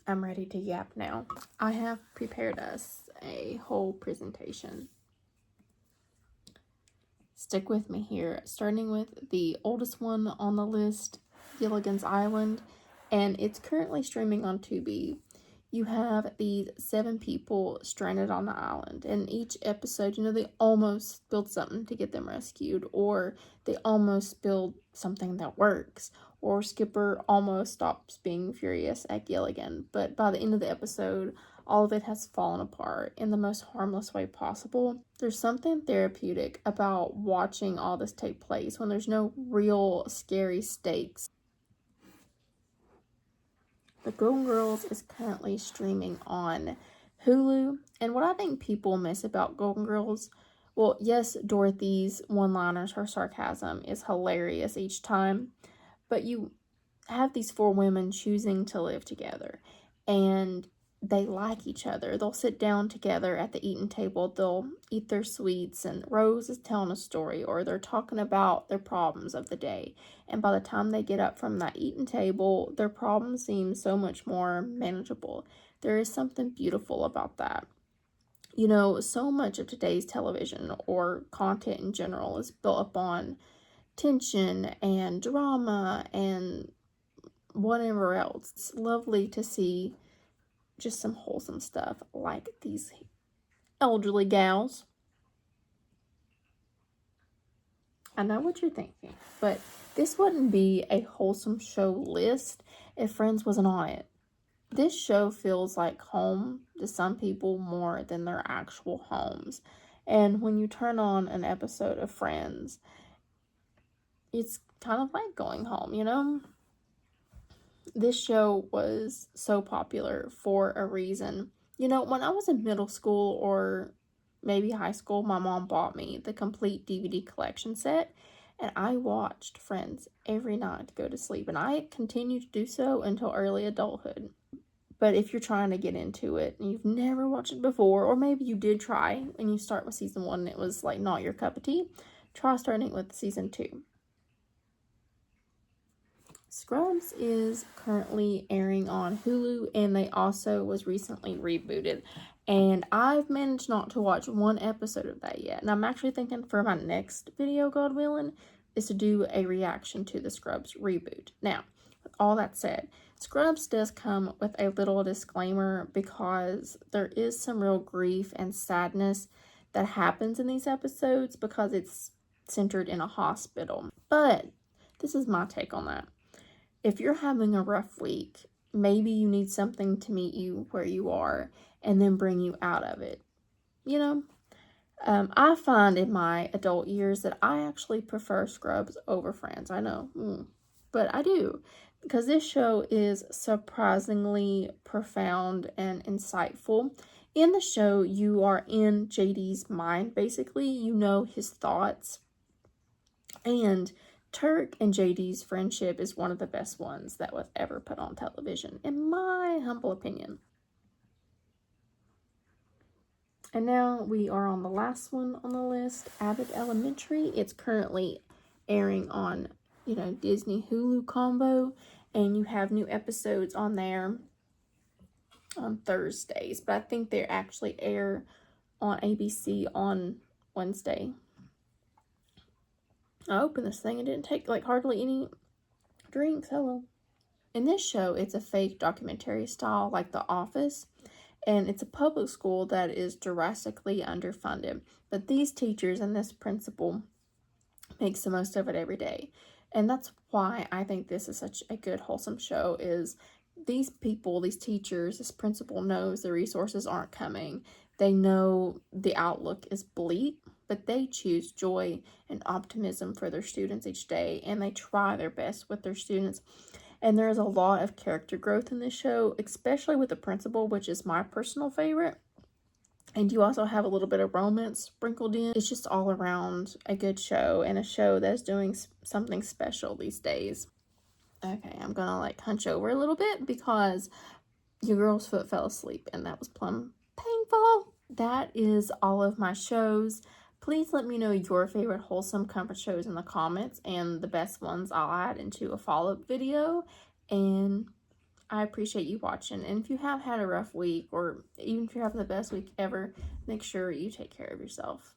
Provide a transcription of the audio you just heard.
I'm ready to yap now. I have prepared us a whole presentation. Stick with me here, starting with the oldest one on the list, Gilligan's Island, and it's currently streaming on Tubi. You have these 7 people stranded on the island, and each episode, they almost build something to get them rescued, or they almost build something that works, or Skipper almost stops being furious at Gilligan, but by the end of the episode, all of it has fallen apart in the most harmless way possible. There's something therapeutic about watching all this take place when there's no real scary stakes. The Golden Girls is currently streaming on Hulu, and what I think people miss about Golden Girls, well, yes, Dorothy's one-liners, her sarcasm is hilarious each time, but you have these 4 women choosing to live together, and they like each other. They'll sit down together at the eating table, they'll eat their sweets, and Rose is telling a story, or they're talking about their problems of the day. And by the time they get up from that eating table, their problems seem so much more manageable. There is something beautiful about that. So much of today's television or content in general is built upon tension and drama and whatever else. It's lovely to see just some wholesome stuff like these elderly gals. I know what you're thinking, but this wouldn't be a wholesome show list if Friends wasn't on it. This show feels like home to some people more than their actual homes. And when you turn on an episode of Friends, it's kind of like going home, This show was so popular for a reason. When I was in middle school or maybe high school, my mom bought me the complete DVD collection set, and I watched Friends every night to go to sleep, and I continue to do so until early adulthood. But if you're trying to get into it and you've never watched it before, or maybe you did try and you start with season 1 and it was like not your cup of tea, try starting with season 2. Scrubs is currently airing on Hulu, and they also was recently rebooted, and I've managed not to watch 1 episode of that yet, and I'm actually thinking for my next video, God willing, is to do a reaction to the Scrubs reboot. Now, with all that said, Scrubs does come with a little disclaimer because there is some real grief and sadness that happens in these episodes because it's centered in a hospital, but this is my take on that. If you're having a rough week, maybe you need something to meet you where you are and then bring you out of it. I find in my adult years that I actually prefer Scrubs over Friends. I know, but I do, because this show is surprisingly profound and insightful. In the show, you are in JD's mind, basically. You know his thoughts, and Turk and JD's friendship is one of the best ones that was ever put on television, in my humble opinion. And now we are on the last one on the list, Abbott Elementary. It's currently airing on, Disney Hulu combo, and you have new episodes on there on Thursdays, but I think they actually air on ABC on Wednesday. I opened this thing and didn't take hardly any drinks. Hello. In this show, it's a fake documentary style like The Office, and it's a public school that is drastically underfunded. But these teachers and this principal makes the most of it every day. And that's why I think this is such a good, wholesome show, is these people, these teachers, this principal knows the resources aren't coming. They know the outlook is bleak, but they choose joy and optimism for their students each day, and they try their best with their students. And there's a lot of character growth in this show, especially with the principal, which is my personal favorite. And you also have a little bit of romance sprinkled in. It's just all around a good show, and a show that's doing something special these days. Okay, I'm gonna hunch over a little bit because your girl's foot fell asleep, and that was plumb painful. That is all of my shows. Please let me know your favorite wholesome comfort shows in the comments, and the best ones I'll add into a follow-up video. And I appreciate you watching. And if you have had a rough week, or even if you're having the best week ever, make sure you take care of yourself.